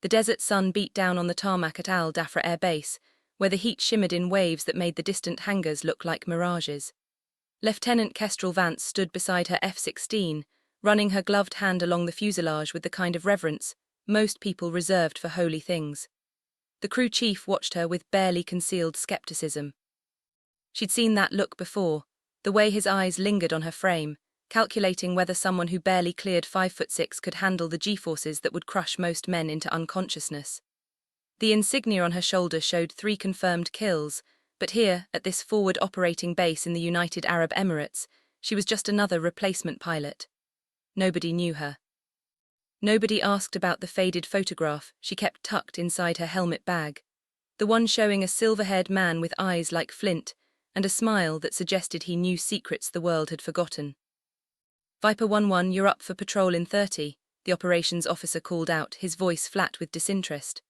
The desert sun beat down on the tarmac at Al Dafra Air Base, where the heat shimmered in waves that made the distant hangars look like mirages. Lieutenant Kestrel Vance stood beside her F-16, running her gloved hand along the fuselage with the kind of reverence most people reserved for holy things. The crew chief watched her with barely concealed skepticism. She'd seen that look before, the way his eyes lingered on her frame, calculating whether someone who barely cleared 5'6" could handle the G-forces that would crush most men into unconsciousness. The insignia on her shoulder showed 3 confirmed kills, but here, at this forward operating base in the United Arab Emirates, she was just another replacement pilot. Nobody knew her. Nobody asked about the faded photograph she kept tucked inside her helmet bag, the one showing a silver-haired man with eyes like flint and a smile that suggested he knew secrets the world had forgotten. Viper 11, you're up for patrol in 30, the operations officer called out, his voice flat with disinterest.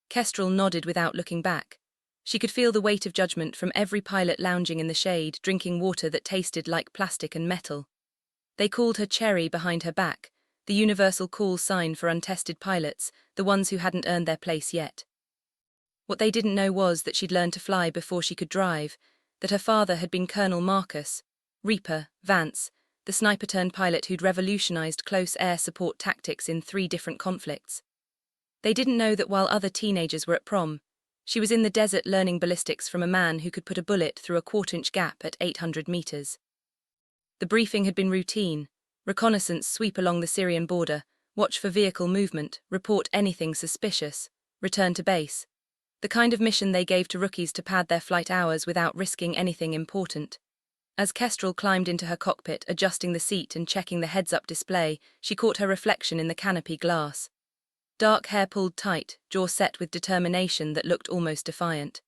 Kestrel nodded without looking back. She could feel the weight of judgment from every pilot lounging in the shade, drinking water that tasted like plastic and metal. They called her Cherry behind her back, the universal call sign for untested pilots, the ones who hadn't earned their place yet. What they didn't know was that she'd learned to fly before she could drive, that her father had been Colonel Marcus, Reaper, Vance, the sniper-turned-pilot who'd revolutionized close air support tactics in 3 different conflicts. They didn't know that while other teenagers were at prom, she was in the desert learning ballistics from a man who could put a bullet through a 1/4-inch gap at 800 meters. The briefing had been routine: reconnaissance, sweep along the Syrian border, watch for vehicle movement, report anything suspicious, return to base. The kind of mission they gave to rookies to pad their flight hours without risking anything important. As Kestrel climbed into her cockpit, adjusting the seat and checking the heads-up display, she caught her reflection in the canopy glass. Dark hair pulled tight, jaw set with determination that looked almost defiant.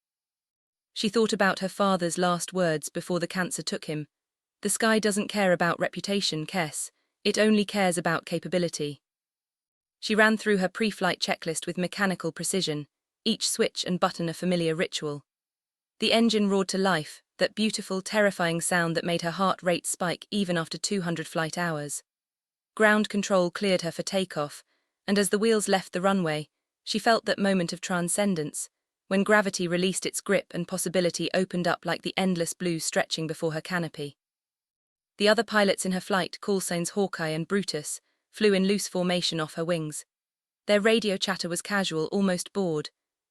She thought about her father's last words before the cancer took him. The sky doesn't care about reputation, Kess. It only cares about capability. She ran through her pre-flight checklist with mechanical precision, each switch and button a familiar ritual. The engine roared to life, that beautiful, terrifying sound that made her heart rate spike even after 200 flight hours. Ground control cleared her for takeoff, and as the wheels left the runway, she felt that moment of transcendence, when gravity released its grip and possibility opened up like the endless blue stretching before her canopy. The other pilots in her flight, callsigns Hawkeye and Brutus, flew in loose formation off her wings. Their radio chatter was casual, almost bored.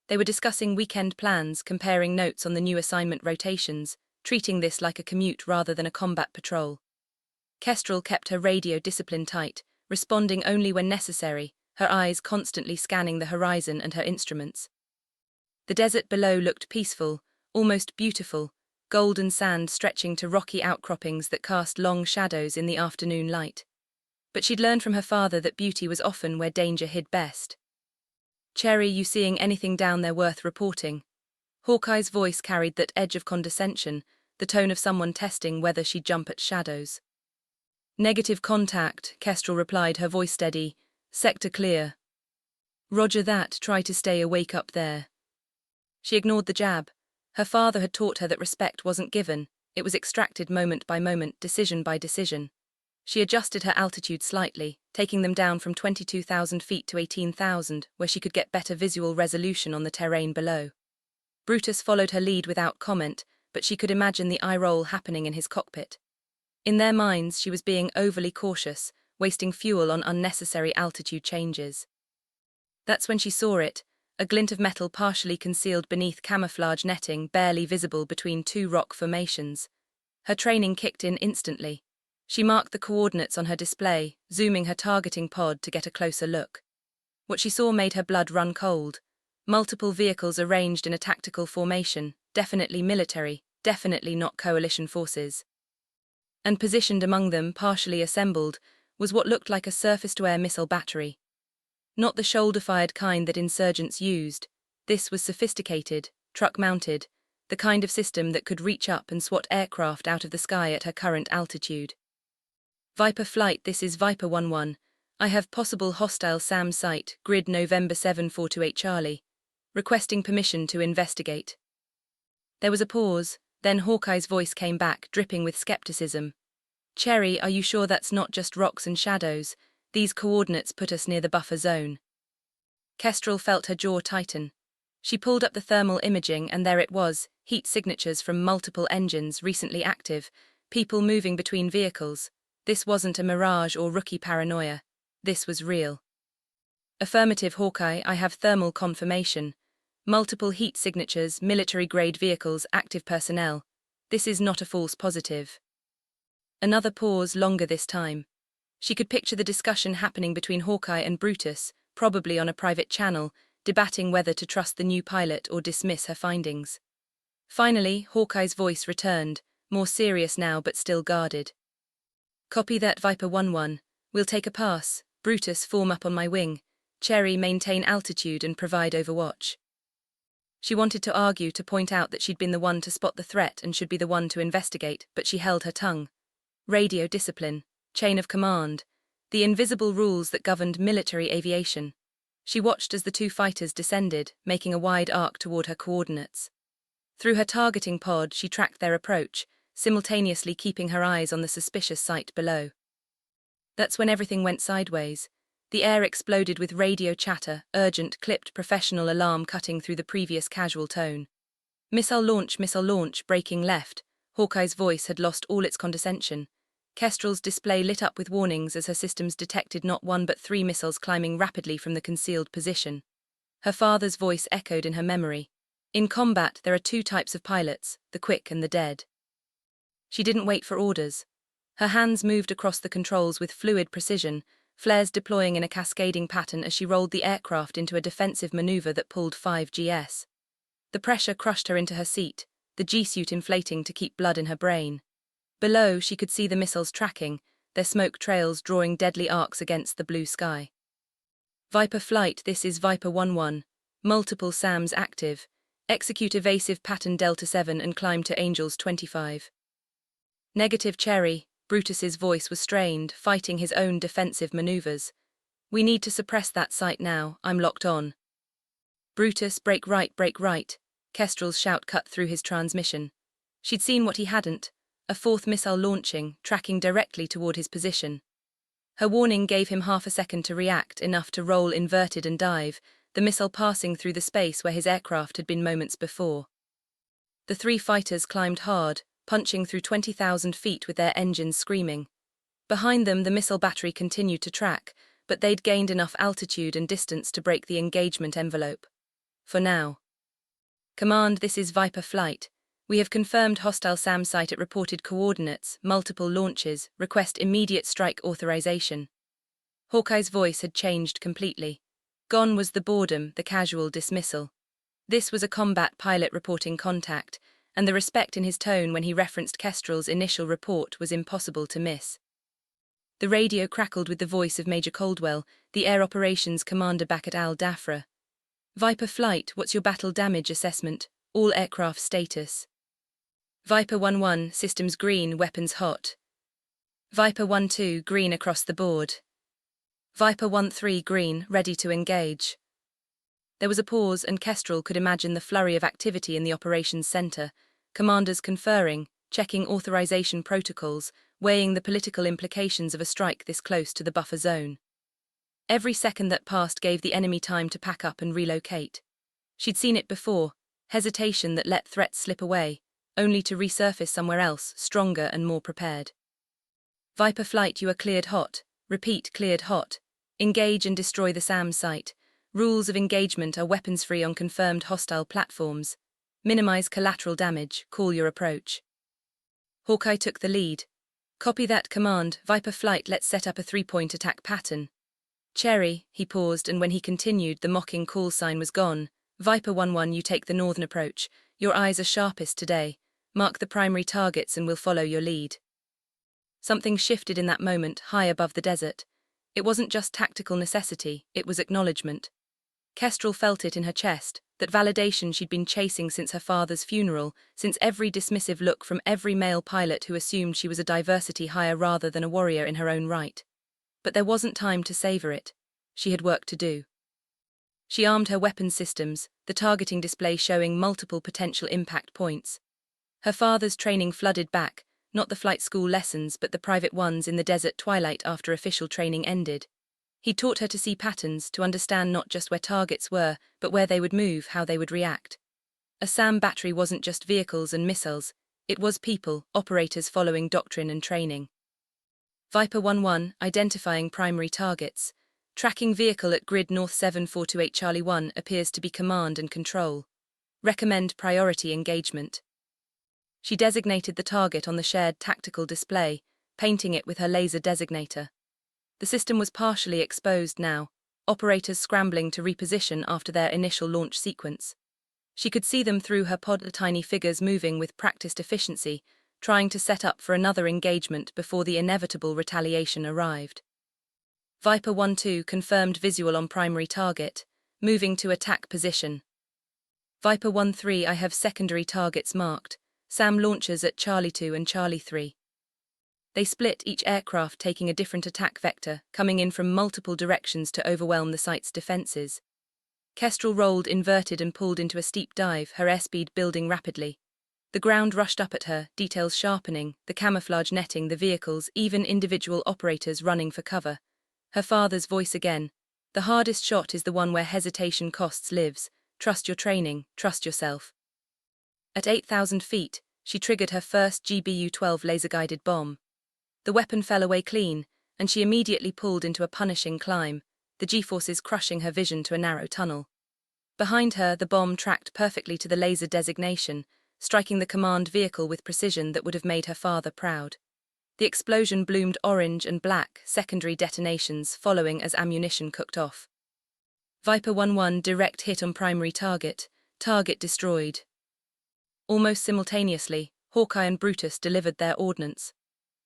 They were discussing weekend plans, comparing notes on the new assignment rotations, treating this like a commute rather than a combat patrol. Kestrel kept her radio discipline tight, responding only when necessary, her eyes constantly scanning the horizon and her instruments. The desert below looked peaceful, almost beautiful, golden sand stretching to rocky outcroppings that cast long shadows in the afternoon light. But she'd learned from her father that beauty was often where danger hid best. "Cherry, you seeing anything down there worth reporting?" Hawkeye's voice carried that edge of condescension, the tone of someone testing whether she'd jump at shadows. "Negative contact," Kestrel replied, her voice steady. "Sector clear." "Roger that, try to stay awake up there." She ignored the jab. Her father had taught her that respect wasn't given, it was extracted moment by moment, decision by decision. She adjusted her altitude slightly, taking them down from 22,000 feet to 18,000, where she could get better visual resolution on the terrain below. Brutus followed her lead without comment, but she could imagine the eye roll happening in his cockpit. In their minds, she was being overly cautious, wasting fuel on unnecessary altitude changes. That's when she saw it, a glint of metal partially concealed beneath camouflage netting barely visible between 2 rock formations. Her training kicked in instantly. She marked the coordinates on her display, zooming her targeting pod to get a closer look. What she saw made her blood run cold. Multiple vehicles arranged in a tactical formation, definitely military, definitely not coalition forces. And positioned among them, partially assembled, was what looked like a surface-to-air missile battery. Not the shoulder-fired kind that insurgents used. This was sophisticated, truck-mounted, the kind of system that could reach up and swat aircraft out of the sky at her current altitude. "Viper flight, this is Viper 11. I have possible hostile SAM site, grid November 742 Charlie. Requesting permission to investigate." There was a pause, then Hawkeye's voice came back, dripping with skepticism. "Cherry, are you sure that's not just rocks and shadows? These coordinates put us near the buffer zone." Kestrel felt her jaw tighten. She pulled up the thermal imaging and there it was, heat signatures from multiple engines recently active, people moving between vehicles. This wasn't a mirage or rookie paranoia. This was real. Affirmative, Hawkeye, I have thermal confirmation. Multiple heat signatures, military-grade vehicles, active personnel. This is not a false positive. Another pause, longer this time. She could picture the discussion happening between Hawkeye and Brutus, probably on a private channel, debating whether to trust the new pilot or dismiss her findings. Finally, Hawkeye's voice returned, more serious now but still guarded. Copy that, Viper 1-1. We'll take a pass. Brutus, form up on my wing. Cherry, maintain altitude and provide overwatch. She wanted to argue, to point out that she'd been the one to spot the threat and should be the one to investigate, but she held her tongue. Radio discipline, chain of command, the invisible rules that governed military aviation. She watched as the two fighters descended, making a wide arc toward her coordinates. Through her targeting pod, she tracked their approach, simultaneously keeping her eyes on the suspicious site below. That's when everything went sideways. The air exploded with radio chatter, urgent, clipped professional alarm cutting through the previous casual tone. Missile launch, breaking left. Hawkeye's voice had lost all its condescension. Kestrel's display lit up with warnings as her systems detected not one but 3 missiles climbing rapidly from the concealed position. Her father's voice echoed in her memory. In combat, there are 2 types of pilots, the quick and the dead. She didn't wait for orders. Her hands moved across the controls with fluid precision, flares deploying in a cascading pattern as she rolled the aircraft into a defensive maneuver that pulled 5 GS. The pressure crushed her into her seat, the G-suit inflating to keep blood in her brain. Below, she could see the missiles tracking, their smoke trails drawing deadly arcs against the blue sky. Viper flight, this is Viper 1-1. Multiple SAMs active. Execute evasive pattern Delta 7 and climb to Angels 25. Negative, Cherry. Brutus's voice was strained, fighting his own defensive maneuvers. We need to suppress that site now, I'm locked on. Brutus, break right. Kestrel's shout cut through his transmission. She'd seen what he hadn't, a 4th missile launching, tracking directly toward his position. Her warning gave him half a second to react, enough to roll inverted and dive, the missile passing through the space where his aircraft had been moments before. The 3 fighters climbed hard, punching through 20,000 feet with their engines screaming. Behind them, the missile battery continued to track, but they'd gained enough altitude and distance to break the engagement envelope. For now. Command, this is Viper flight. We have confirmed hostile SAM site at reported coordinates, multiple launches, request immediate strike authorization. Hawkeye's voice had changed completely. Gone was the boredom, the casual dismissal. This was a combat pilot reporting contact, and the respect in his tone when he referenced Kestrel's initial report was impossible to miss. The radio crackled with the voice of Major Caldwell, the Air Operations Commander back at Al Dafra. Viper flight, what's your battle damage assessment? All aircraft status. Viper 1-1, systems green, weapons hot. Viper 1-2, green across the board. Viper 1-3, green, ready to engage. There was a pause, and Kestrel could imagine the flurry of activity in the operations center, commanders conferring, checking authorization protocols, weighing the political implications of a strike this close to the buffer zone. Every second that passed gave the enemy time to pack up and relocate. She'd seen it before, hesitation that let threats slip away, only to resurface somewhere else, stronger and more prepared. Viper flight, you are cleared hot. Repeat, cleared hot. Engage and destroy the SAM site. Rules of engagement are weapons-free on confirmed hostile platforms. Minimize collateral damage, call your approach. Hawkeye took the lead. Copy that command, Viper flight, let's set up a 3-point attack pattern. Cherry, he paused, and when he continued, the mocking call sign was gone. Viper 1-1, you take the northern approach. Your eyes are sharpest today. Mark the primary targets and we'll follow your lead. Something shifted in that moment, high above the desert. It wasn't just tactical necessity, it was acknowledgement. Kestrel felt it in her chest, that validation she'd been chasing since her father's funeral, since every dismissive look from every male pilot who assumed she was a diversity hire rather than a warrior in her own right. But there wasn't time to savor it. She had work to do. She armed her weapons systems, the targeting display showing multiple potential impact points. Her father's training flooded back, not the flight school lessons but the private ones in the desert twilight after official training ended. He taught her to see patterns, to understand not just where targets were, but where they would move, how they would react. A SAM battery wasn't just vehicles and missiles, it was people, operators following doctrine and training. Viper 1-1, identifying primary targets. Tracking vehicle at grid North 7428 Charlie 1 appears to be command and control. Recommend priority engagement. She designated the target on the shared tactical display, painting it with her laser designator. The system was partially exposed now, operators scrambling to reposition after their initial launch sequence. She could see them through her pod, the tiny figures moving with practiced efficiency, trying to set up for another engagement before the inevitable retaliation arrived. Viper 1-2 confirmed visual on primary target, moving to attack position. Viper 1-3 I have secondary targets marked, SAM launchers at Charlie 2 and Charlie 3. They split, each aircraft taking a different attack vector, coming in from multiple directions to overwhelm the site's defenses. Kestrel rolled inverted and pulled into a steep dive, her airspeed building rapidly. The ground rushed up at her, details sharpening, the camouflage netting, the vehicles, even individual operators running for cover. Her father's voice again. The hardest shot is the one where hesitation costs lives. Trust your training, trust yourself. At 8,000 feet, she triggered her first GBU-12 laser-guided bomb. The weapon fell away clean, and she immediately pulled into a punishing climb, the G-forces crushing her vision to a narrow tunnel. Behind her, the bomb tracked perfectly to the laser designation, striking the command vehicle with precision that would have made her father proud. The explosion bloomed orange and black, secondary detonations following as ammunition cooked off. Viper 1-1 direct hit on primary target, target destroyed. Almost simultaneously, Hawkeye and Brutus delivered their ordnance.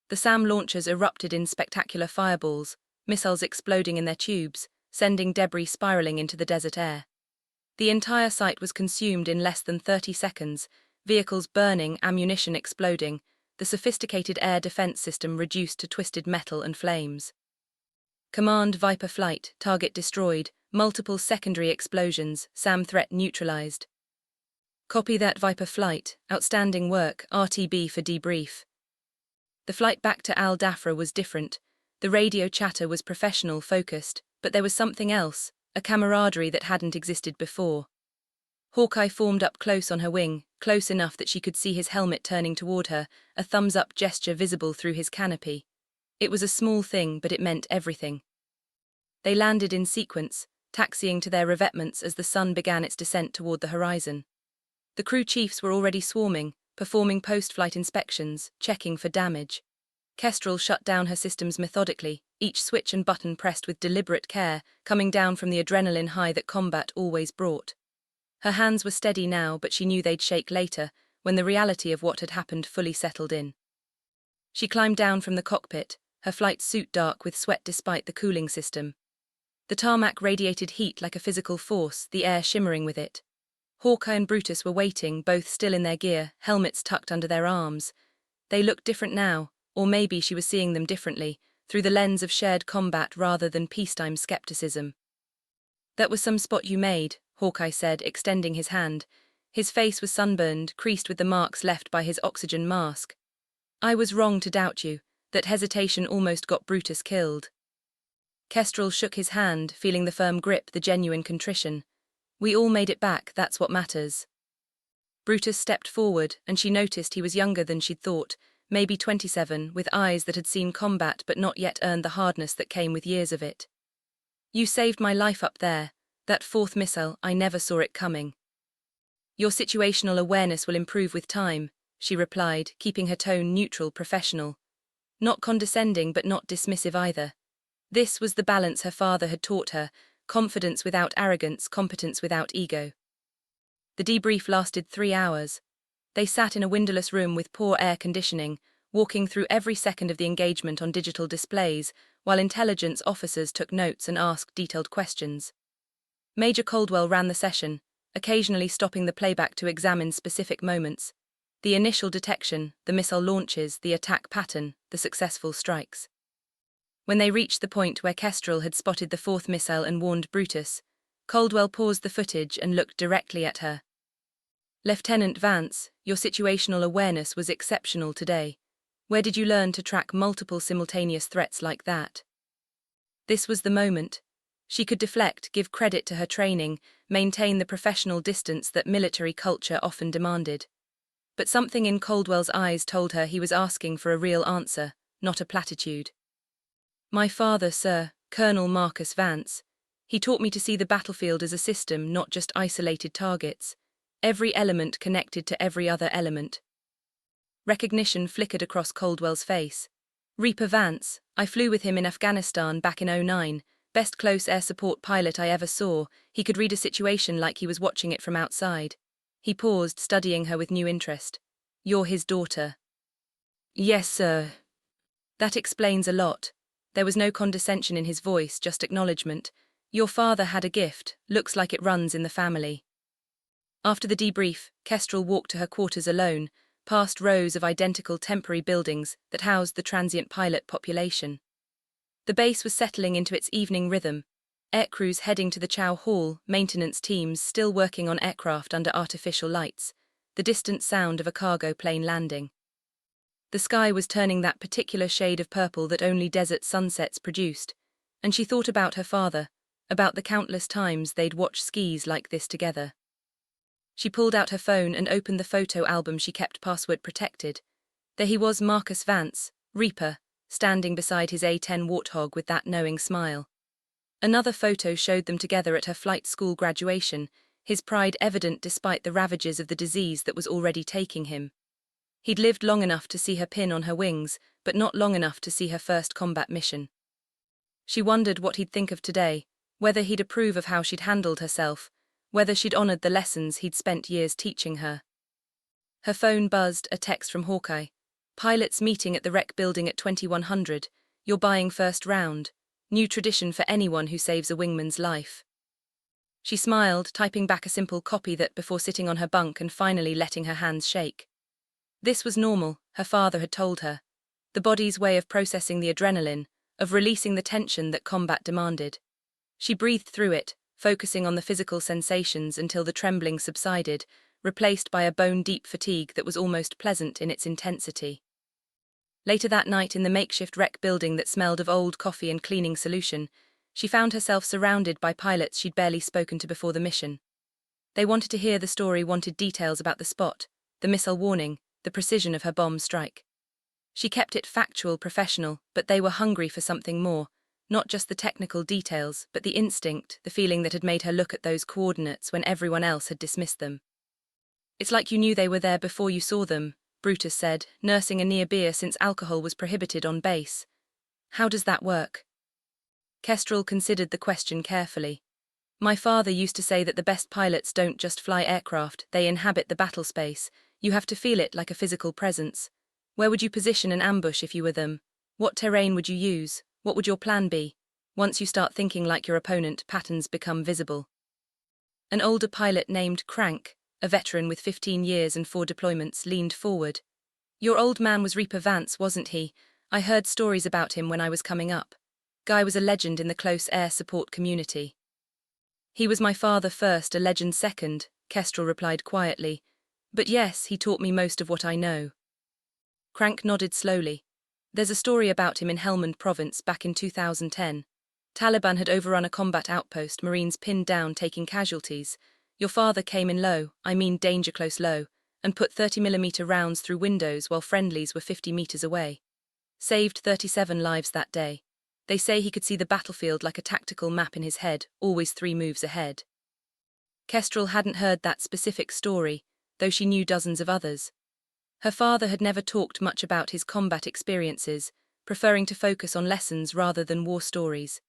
The SAM launchers erupted in spectacular fireballs, missiles exploding in their tubes, sending debris spiraling into the desert air. The entire site was consumed in less than 30 seconds, vehicles burning, ammunition exploding, the sophisticated air defense system reduced to twisted metal and flames. Command Viper flight, target destroyed, multiple secondary explosions, SAM threat neutralized. Copy that, Viper flight, outstanding work, RTB for debrief. The flight back to Al Dafra was different. The radio chatter was professional, focused, but there was something else, a camaraderie that hadn't existed before. Hawkeye formed up close on her wing, close enough that she could see his helmet turning toward her, a thumbs-up gesture visible through his canopy. It was a small thing, but it meant everything. They landed in sequence, taxiing to their revetments as the sun began its descent toward the horizon. The crew chiefs were already swarming, performing post-flight inspections, checking for damage. Kestrel shut down her systems methodically, each switch and button pressed with deliberate care, coming down from the adrenaline high that combat always brought. Her hands were steady now, but she knew they'd shake later, when the reality of what had happened fully settled in. She climbed down from the cockpit, her flight suit dark with sweat despite the cooling system. The tarmac radiated heat like a physical force, the air shimmering with it. Hawkeye and Brutus were waiting, both still in their gear, helmets tucked under their arms. They looked different now, or maybe she was seeing them differently, through the lens of shared combat rather than peacetime skepticism. That was some spot you made, Hawkeye said, extending his hand. His face was sunburned, creased with the marks left by his oxygen mask. I was wrong to doubt you, that hesitation almost got Brutus killed. Kestrel shook his hand, feeling the firm grip, the genuine contrition. We all made it back, that's what matters. Brutus stepped forward, and she noticed he was younger than she'd thought, maybe 27, with eyes that had seen combat but not yet earned the hardness that came with years of it. You saved my life up there. That fourth missile, I never saw it coming. Your situational awareness will improve with time, she replied, keeping her tone neutral, professional. Not condescending but not dismissive either. This was the balance her father had taught her, confidence without arrogance, competence without ego. The debrief lasted 3 hours. They sat in a windowless room with poor air conditioning, walking through every second of the engagement on digital displays, while intelligence officers took notes and asked detailed questions. Major Caldwell ran the session, occasionally stopping the playback to examine specific moments. The initial detection, the missile launches, the attack pattern, the successful strikes. When they reached the point where Kestrel had spotted the fourth missile and warned Brutus, Caldwell paused the footage and looked directly at her. Lieutenant Vance, your situational awareness was exceptional today. Where did you learn to track multiple simultaneous threats like that? This was the moment. She could deflect, give credit to her training, maintain the professional distance that military culture often demanded. But something in Caldwell's eyes told her he was asking for a real answer, not a platitude. "My father, sir, Colonel Marcus Vance. He taught me to see the battlefield as a system, not just isolated targets. Every element connected to every other element." Recognition flickered across Caldwell's face. "Reaper Vance, I flew with him in Afghanistan back in '09, best close air support pilot I ever saw. He could read a situation like he was watching it from outside." He paused, studying her with new interest. "You're his daughter?" "Yes, sir." "That explains a lot." There was no condescension in his voice, just acknowledgement. "Your father had a gift, looks like it runs in the family." After the debrief, Kestrel walked to her quarters alone, past rows of identical temporary buildings that housed the transient pilot population. The base was settling into its evening rhythm, aircrews heading to the Chow Hall, maintenance teams still working on aircraft under artificial lights, the distant sound of a cargo plane landing. The sky was turning that particular shade of purple that only desert sunsets produced, and she thought about her father, about the countless times they'd watched skis like this together. She pulled out her phone and opened the photo album she kept password-protected. There he was, Marcus Vance, Reaper, standing beside his A-10 Warthog with that knowing smile. Another photo showed them together at her flight school graduation, his pride evident despite the ravages of the disease that was already taking him. He'd lived long enough to see her pin on her wings, but not long enough to see her first combat mission. She wondered what he'd think of today, whether he'd approve of how she'd handled herself, whether she'd honored the lessons he'd spent years teaching her. Her phone buzzed, a text from Hawkeye. "Pilots meeting at the rec building at 2100. You're buying first round. New tradition for anyone who saves a wingman's life." She smiled, typing back a simple copy that before sitting on her bunk and finally letting her hands shake. This was normal, her father had told her. The body's way of processing the adrenaline, of releasing the tension that combat demanded. She breathed through it, focusing on the physical sensations until the trembling subsided, replaced by a bone-deep fatigue that was almost pleasant in its intensity. Later that night, in the makeshift rec building that smelled of old coffee and cleaning solution, she found herself surrounded by pilots she'd barely spoken to before the mission. They wanted to hear the story, wanted details about the spot, the missile warning, the precision of her bomb strike. She kept it factual, professional, but they were hungry for something more, not just the technical details, but the instinct, the feeling that had made her look at those coordinates when everyone else had dismissed them. "It's like you knew they were there before you saw them," Brutus said, nursing a near beer since alcohol was prohibited on base. "How does that work?" Kestrel considered the question carefully. "My father used to say that the best pilots don't just fly aircraft, they inhabit the battle space. You have to feel it like a physical presence. Where would you position an ambush if you were them? What terrain would you use? What would your plan be? Once you start thinking like your opponent, patterns become visible." An older pilot named Crank, a veteran with 15 years and 4 deployments, leaned forward. "Your old man was Reaper Vance, wasn't he? I heard stories about him when I was coming up. Guy was a legend in the close air support community." "He was my father first, a legend second," Kestrel replied quietly. "But yes, he taught me most of what I know." Crank nodded slowly. "There's a story about him in Helmand province back in 2010. Taliban had overrun a combat outpost, Marines pinned down taking casualties. Your father came in low, I mean danger close low, and put 30mm rounds through windows while friendlies were 50 meters away. Saved 37 lives that day. They say he could see the battlefield like a tactical map in his head, always 3 moves ahead." Kestrel hadn't heard that specific story, though she knew dozens of others. Her father had never talked much about his combat experiences, preferring to focus on lessons rather than war stories.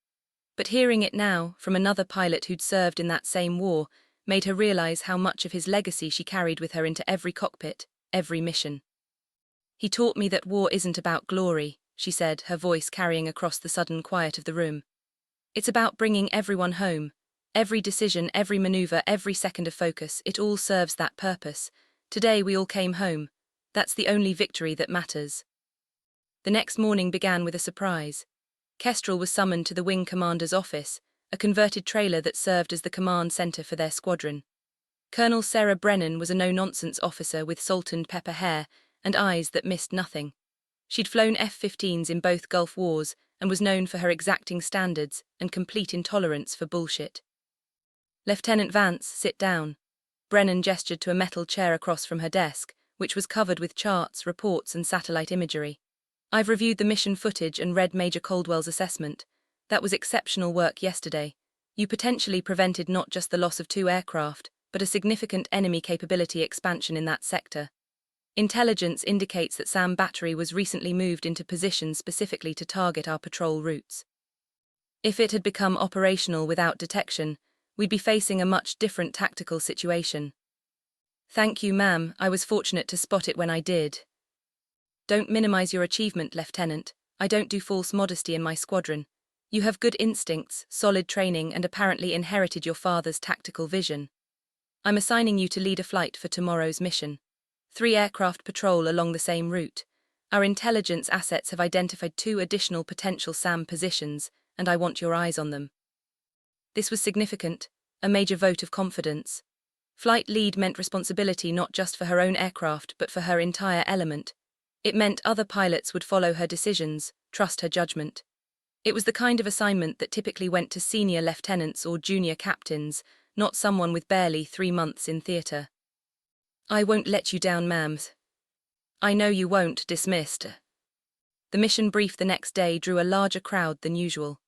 But hearing it now, from another pilot who'd served in that same war, made her realize how much of his legacy she carried with her into every cockpit, every mission. "He taught me that war isn't about glory," she said, her voice carrying across the sudden quiet of the room. "It's about bringing everyone home. Every decision, every maneuver, every second of focus, it all serves that purpose. Today we all came home. That's the only victory that matters." The next morning began with a surprise. Kestrel was summoned to the wing commander's office, a converted trailer that served as the command center for their squadron. Colonel Sarah Brennan was a no-nonsense officer with salt and pepper hair and eyes that missed nothing. She'd flown F-15s in both Gulf Wars and was known for her exacting standards and complete intolerance for bullshit. Lieutenant Vance, sit down. Brennan gestured to a metal chair across from her desk, which was covered with charts, reports, and satellite imagery. I've reviewed the mission footage and read Major Caldwell's assessment. That was exceptional work yesterday. You potentially prevented not just the loss of 2 aircraft, but a significant enemy capability expansion in that sector. Intelligence indicates that SAM battery was recently moved into position specifically to target our patrol routes. If it had become operational without detection, we'd be facing a much different tactical situation. Thank you, ma'am. I was fortunate to spot it when I did. Don't minimize your achievement, Lieutenant. I don't do false modesty in my squadron. You have good instincts, solid training, and apparently inherited your father's tactical vision. I'm assigning you to lead a flight for tomorrow's mission. 3 aircraft patrol along the same route. Our intelligence assets have identified 2 additional potential SAM positions, and I want your eyes on them. This was significant, a major vote of confidence. Flight lead meant responsibility not just for her own aircraft but for her entire element. It meant other pilots would follow her decisions, trust her judgment. It was the kind of assignment that typically went to senior lieutenants or junior captains, not someone with barely 3 months in theatre. I won't let you down, ma'am. I know you won't, dismissed. The mission brief the next day drew a larger crowd than usual.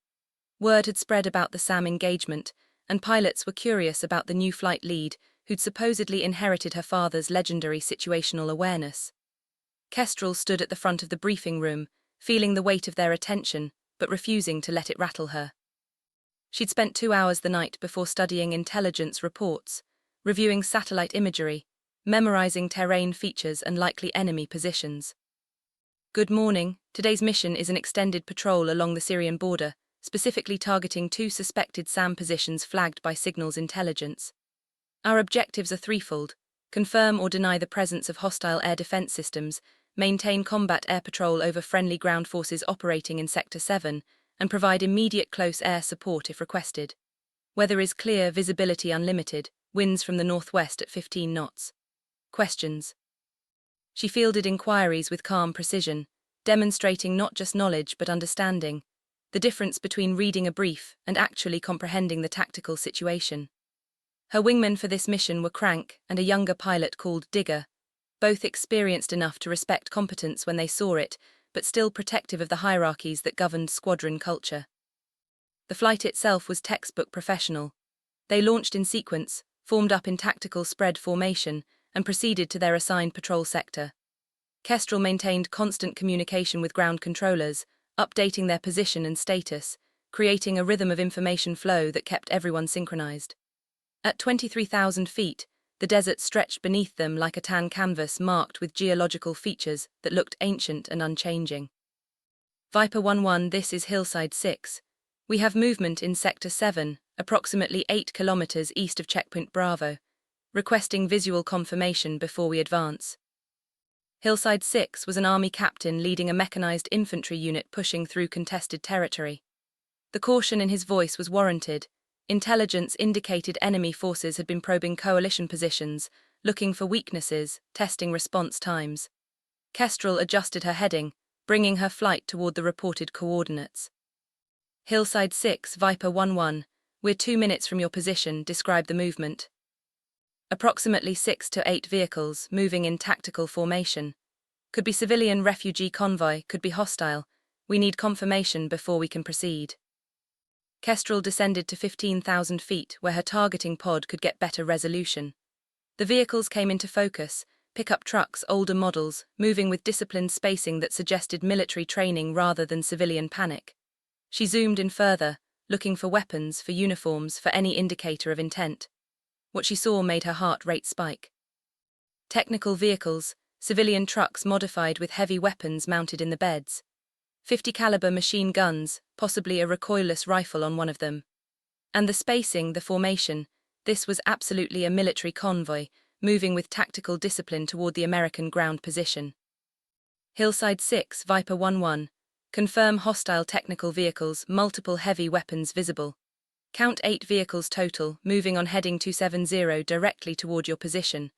Word had spread about the SAM engagement, and pilots were curious about the new flight lead, who'd supposedly inherited her father's legendary situational awareness. Kestrel stood at the front of the briefing room, feeling the weight of their attention, but refusing to let it rattle her. She'd spent 2 hours the night before studying intelligence reports, reviewing satellite imagery, memorizing terrain features and likely enemy positions. Good morning. Today's mission is an extended patrol along the Syrian border, specifically targeting 2 suspected SAM positions flagged by signals intelligence. Our objectives are threefold: confirm or deny the presence of hostile air defense systems, maintain combat air patrol over friendly ground forces operating in Sector 7, and provide immediate close air support if requested. Weather is clear, visibility unlimited, winds from the northwest at 15 knots. Questions. She fielded inquiries with calm precision, demonstrating not just knowledge but understanding, the difference between reading a brief and actually comprehending the tactical situation. Her wingmen for this mission were Crank and a younger pilot called Digger, both experienced enough to respect competence when they saw it, but still protective of the hierarchies that governed squadron culture. The flight itself was textbook professional. They launched in sequence, formed up in tactical spread formation, and proceeded to their assigned patrol sector. Kestrel maintained constant communication with ground controllers, updating their position and status, creating a rhythm of information flow that kept everyone synchronized. At 23,000 feet, the desert stretched beneath them like a tan canvas marked with geological features that looked ancient and unchanging. Viper 1-1, this is Hillside 6. We have movement in Sector 7, approximately 8 kilometers east of Checkpoint Bravo. Requesting visual confirmation before we advance. Hillside 6 was an army captain leading a mechanized infantry unit pushing through contested territory. The caution in his voice was warranted. Intelligence indicated enemy forces had been probing coalition positions, looking for weaknesses, testing response times. Kestrel adjusted her heading, bringing her flight toward the reported coordinates. Hillside 6, Viper 1-1, we're 2 minutes from your position, describe the movement. Approximately 6 to 8 vehicles, moving in tactical formation. Could be civilian refugee convoy, could be hostile. We need confirmation before we can proceed. Kestrel descended to 15,000 feet, where her targeting pod could get better resolution. The vehicles came into focus, pickup trucks, older models, moving with disciplined spacing that suggested military training rather than civilian panic. She zoomed in further, looking for weapons, for uniforms, for any indicator of intent. What she saw made her heart rate spike. Technical vehicles, civilian trucks modified with heavy weapons mounted in the beds. 50 caliber machine guns, possibly a recoilless rifle on one of them. And the spacing, the formation, this was absolutely a military convoy, moving with tactical discipline toward the American ground position. Hillside 6, Viper 1-1. Confirm hostile technical vehicles, multiple heavy weapons visible. Count 8 vehicles total, moving on heading 270 directly toward your position.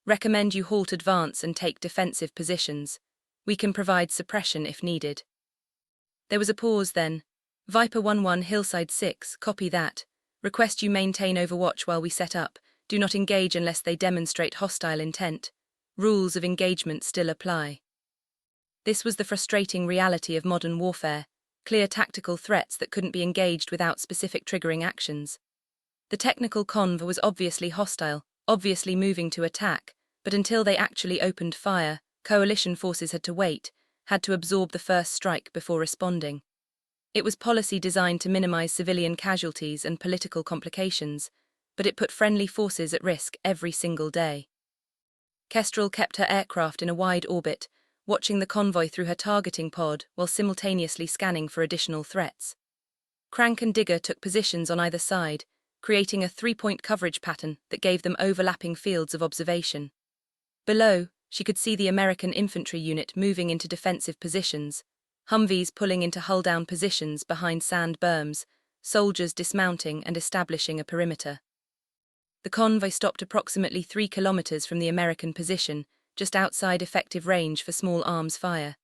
Recommend you halt advance and take defensive positions. We can provide suppression if needed. There was a pause then. Viper 1-1 Hillside 6, copy that. Request you maintain overwatch while we set up. Do not engage unless they demonstrate hostile intent. Rules of engagement still apply. This was the frustrating reality of modern warfare, clear tactical threats that couldn't be engaged without specific triggering actions. The technical conv was obviously hostile, obviously moving to attack, but until they actually opened fire, coalition forces had to wait, had to absorb the first strike before responding. It was policy designed to minimize civilian casualties and political complications, but it put friendly forces at risk every single day. Kestrel kept her aircraft in a wide orbit, watching the convoy through her targeting pod while simultaneously scanning for additional threats. Crank and Digger took positions on either side, creating a three-point coverage pattern that gave them overlapping fields of observation. Below, she could see the American infantry unit moving into defensive positions, Humvees pulling into hull-down positions behind sand berms, soldiers dismounting and establishing a perimeter. The convoy stopped approximately 3 kilometers from the American position, just outside effective range for small arms fire.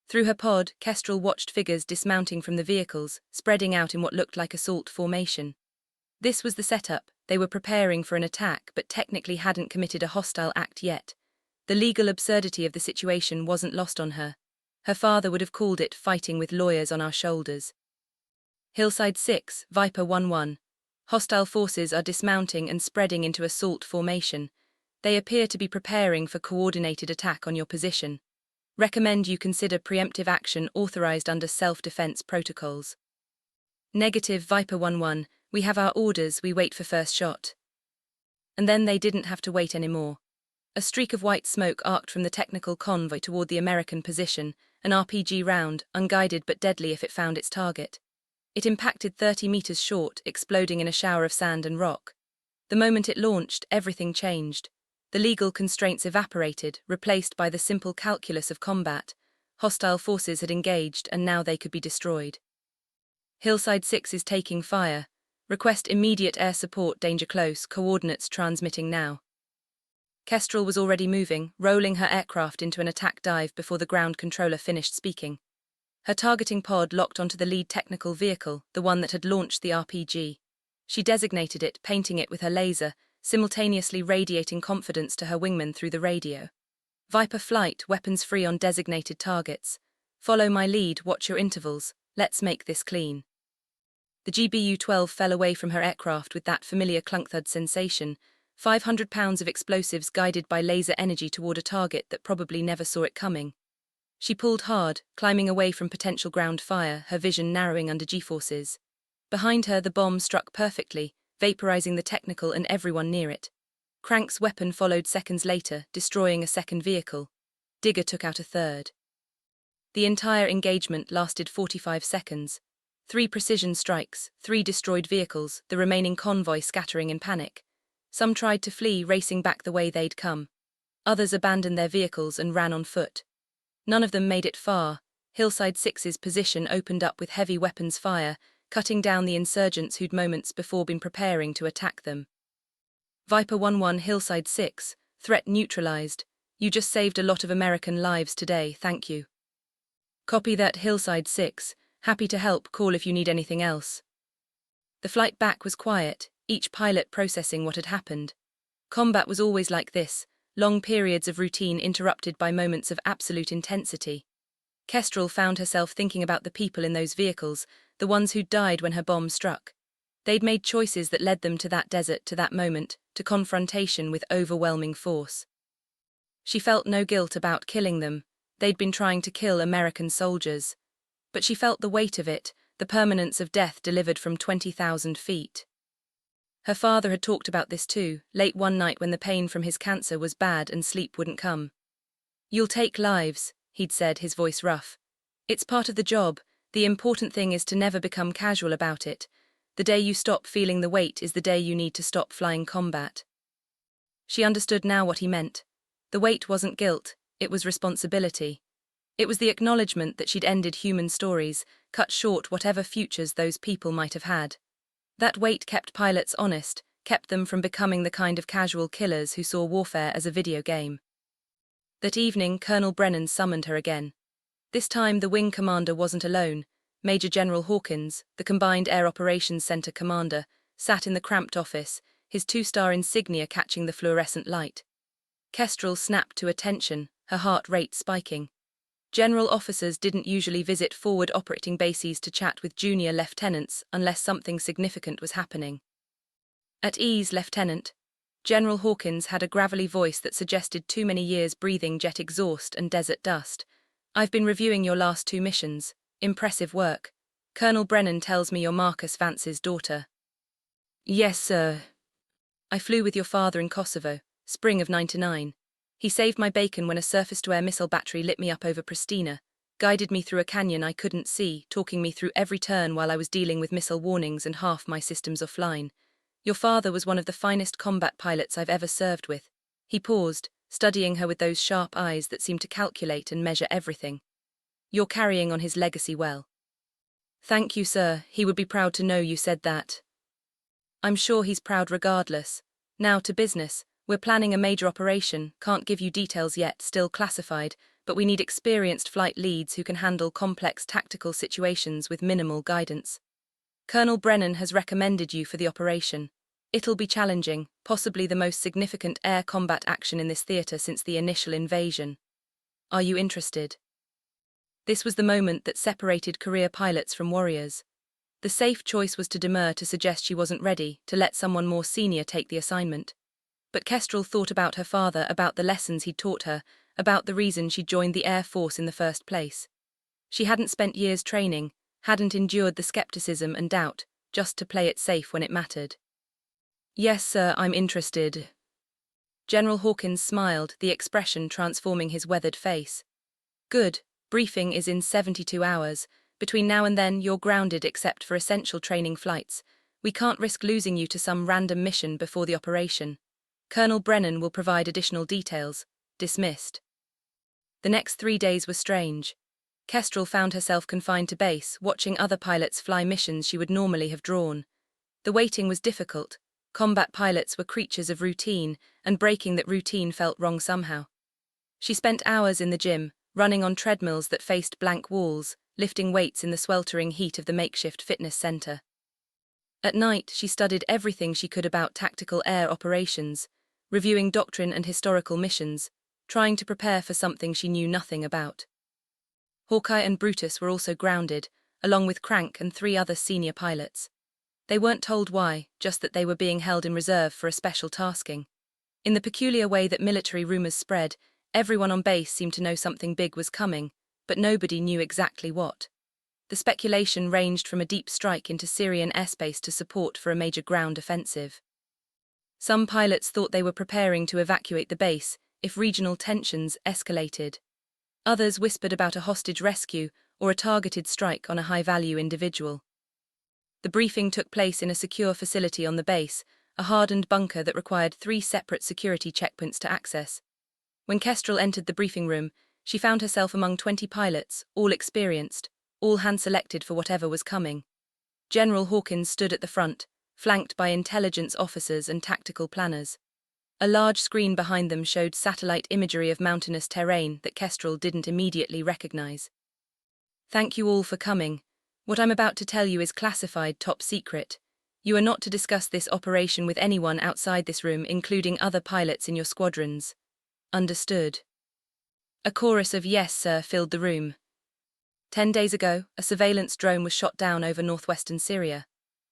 Through her pod, Kestrel watched figures dismounting from the vehicles, spreading out in what looked like assault formation. This was the setup. They were preparing for an attack but technically hadn't committed a hostile act yet. The legal absurdity of the situation wasn't lost on her. Her father would have called it fighting with lawyers on our shoulders. Hillside 6, Viper 1-1. Hostile forces are dismounting and spreading into assault formation. They appear to be preparing for coordinated attack on your position. Recommend you consider preemptive action authorized under self-defense protocols. Negative Viper 1-1, we have our orders, we wait for first shot. And then they didn't have to wait anymore. A streak of white smoke arced from the technical convoy toward the American position, an RPG round, unguided but deadly if it found its target. It impacted 30 meters short, exploding in a shower of sand and rock. The moment it launched, everything changed. The legal constraints evaporated, replaced by the simple calculus of combat. Hostile forces had engaged, and now they could be destroyed. Hillside 6 is taking fire. Request immediate air support, danger close, coordinates transmitting now. Kestrel was already moving, rolling her aircraft into an attack dive before the ground controller finished speaking. Her targeting pod locked onto the lead technical vehicle, the one that had launched the RPG. She designated it, painting it with her laser, simultaneously radiating confidence to her wingman through the radio. Viper flight, weapons free on designated targets. Follow my lead, watch your intervals, let's make this clean. The GBU-12 fell away from her aircraft with that familiar clunk-thud sensation, 500 pounds of explosives guided by laser energy toward a target that probably never saw it coming. She pulled hard, climbing away from potential ground fire, her vision narrowing under G-forces. Behind her, the bomb struck perfectly, vaporizing the technical and everyone near it. Crank's weapon followed seconds later, destroying a second vehicle. Digger took out a third. The entire engagement lasted 45 seconds. 3 precision strikes, 3 destroyed vehicles, the remaining convoy scattering in panic. Some tried to flee, racing back the way they'd come. Others abandoned their vehicles and ran on foot. None of them made it far. Hillside 6's position opened up with heavy weapons fire, cutting down the insurgents who'd moments before been preparing to attack them. Viper 1-1 Hillside 6, threat neutralized. You just saved a lot of American lives today, thank you. Copy that Hillside 6, happy to help, call if you need anything else. The flight back was quiet, each pilot processing what had happened. Combat was always like this, long periods of routine interrupted by moments of absolute intensity. Kestrel found herself thinking about the people in those vehicles, the ones who'd died when her bomb struck. They'd made choices that led them to that desert, to that moment, to confrontation with overwhelming force. She felt no guilt about killing them. They'd been trying to kill American soldiers. But she felt the weight of it, the permanence of death delivered from 20,000 feet. Her father had talked about this too, late one night when the pain from his cancer was bad and sleep wouldn't come. You'll take lives, he'd said, his voice rough. It's part of the job. The important thing is to never become casual about it. The day you stop feeling the weight is the day you need to stop flying combat. She understood now what he meant. The weight wasn't guilt, it was responsibility. It was the acknowledgement that she'd ended human stories, cut short whatever futures those people might have had. That weight kept pilots honest, kept them from becoming the kind of casual killers who saw warfare as a video game. That evening, Colonel Brennan summoned her again. This time the wing commander wasn't alone. Major General Hawkins, the Combined Air Operations Center commander, sat in the cramped office, his two-star insignia catching the fluorescent light. Kestrel snapped to attention, her heart rate spiking. General officers didn't usually visit forward operating bases to chat with junior lieutenants unless something significant was happening. At ease, Lieutenant. General Hawkins had a gravelly voice that suggested too many years breathing jet exhaust and desert dust. I've been reviewing your last 2 missions. Impressive work. Colonel Brennan tells me you're Marcus Vance's daughter. Yes, sir. I flew with your father in Kosovo, spring of '99. He saved my bacon when a surface-to-air missile battery lit me up over Pristina, guided me through a canyon I couldn't see, talking me through every turn while I was dealing with missile warnings and half my systems offline. Your father was one of the finest combat pilots I've ever served with. He paused, studying her with those sharp eyes that seemed to calculate and measure everything. You're carrying on his legacy well. Thank you, sir. He would be proud to know you said that. I'm sure he's proud regardless. Now to business. We're planning a major operation, can't give you details yet, still classified, but we need experienced flight leads who can handle complex tactical situations with minimal guidance. Colonel Brennan has recommended you for the operation. It'll be challenging, possibly the most significant air combat action in this theater since the initial invasion. Are you interested? This was the moment that separated career pilots from warriors. The safe choice was to demur, to suggest she wasn't ready, to let someone more senior take the assignment. But Kestrel thought about her father, about the lessons he'd taught her, about the reason she joined the Air Force in the first place. She hadn't spent years training, hadn't endured the skepticism and doubt, just to play it safe when it mattered. Yes, sir, I'm interested. General Hawkins smiled, the expression transforming his weathered face. Good. Briefing is in 72 hours. Between now and then, you're grounded except for essential training flights. We can't risk losing you to some random mission before the operation. Colonel Brennan will provide additional details. Dismissed. The next 3 days were strange. Kestrel found herself confined to base, watching other pilots fly missions she would normally have drawn. The waiting was difficult. Combat pilots were creatures of routine, and breaking that routine felt wrong somehow. She spent hours in the gym, running on treadmills that faced blank walls, lifting weights in the sweltering heat of the makeshift fitness center. At night, she studied everything she could about tactical air operations, reviewing doctrine and historical missions, trying to prepare for something she knew nothing about. Hawkeye and Brutus were also grounded, along with Crank and 3 other senior pilots. They weren't told why, just that they were being held in reserve for a special tasking. In the peculiar way that military rumors spread, everyone on base seemed to know something big was coming, but nobody knew exactly what. The speculation ranged from a deep strike into Syrian airspace to support for a major ground offensive. Some pilots thought they were preparing to evacuate the base if regional tensions escalated. Others whispered about a hostage rescue or a targeted strike on a high-value individual. The briefing took place in a secure facility on the base, a hardened bunker that required 3 separate security checkpoints to access. When Kestrel entered the briefing room, she found herself among 20 pilots, all experienced, all hand-selected for whatever was coming. General Hawkins stood at the front, flanked by intelligence officers and tactical planners. A large screen behind them showed satellite imagery of mountainous terrain that Kestrel didn't immediately recognize. Thank you all for coming. What I'm about to tell you is classified, top secret. You are not to discuss this operation with anyone outside this room, including other pilots in your squadrons. Understood. A chorus of yes, sir, filled the room. 10 days ago, a surveillance drone was shot down over northwestern Syria.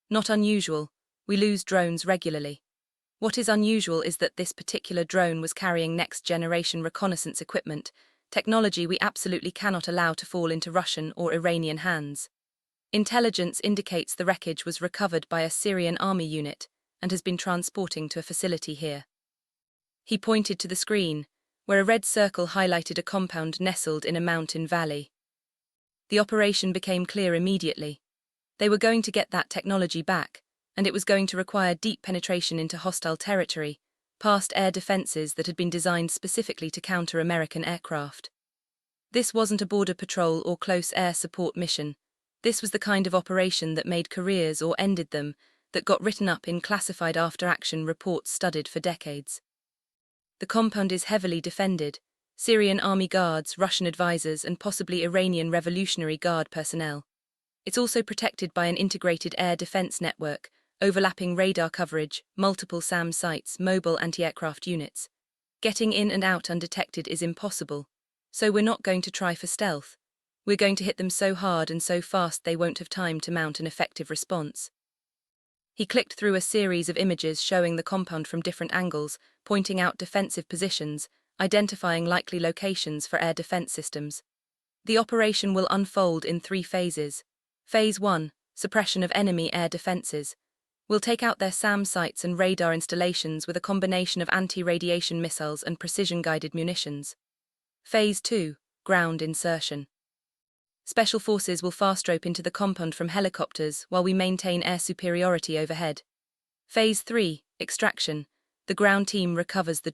Not unusual. We lose drones regularly. What is unusual is that this particular drone was carrying next-generation reconnaissance equipment, technology we absolutely cannot allow to fall into Russian or Iranian hands. Intelligence indicates the wreckage was recovered by a Syrian army unit and has been transporting to a facility here. He pointed to the screen, where a red circle highlighted a compound nestled in a mountain valley. The operation became clear immediately. They were going to get that technology back, and it was going to require deep penetration into hostile territory, past air defenses that had been designed specifically to counter American aircraft. This wasn't a border patrol or close air support mission. This was the kind of operation that made careers or ended them, that got written up in classified after-action reports studied for decades. The compound is heavily defended. Syrian army guards, Russian advisors, and possibly Iranian Revolutionary Guard personnel. It's also protected by an integrated air defense network, overlapping radar coverage, multiple SAM sites, mobile anti-aircraft units. Getting in and out undetected is impossible, so we're not going to try for stealth. We're going to hit them so hard and so fast they won't have time to mount an effective response. He clicked through a series of images showing the compound from different angles, pointing out defensive positions, identifying likely locations for air defense systems. The operation will unfold in 3 phases. Phase 1, suppression of enemy air defenses. We'll take out their SAM sites and radar installations with a combination of anti-radiation missiles and precision-guided munitions. Phase 2, ground insertion. Special forces will fast-rope into the compound from helicopters while we maintain air superiority overhead. Phase 3, extraction. The ground team recovers the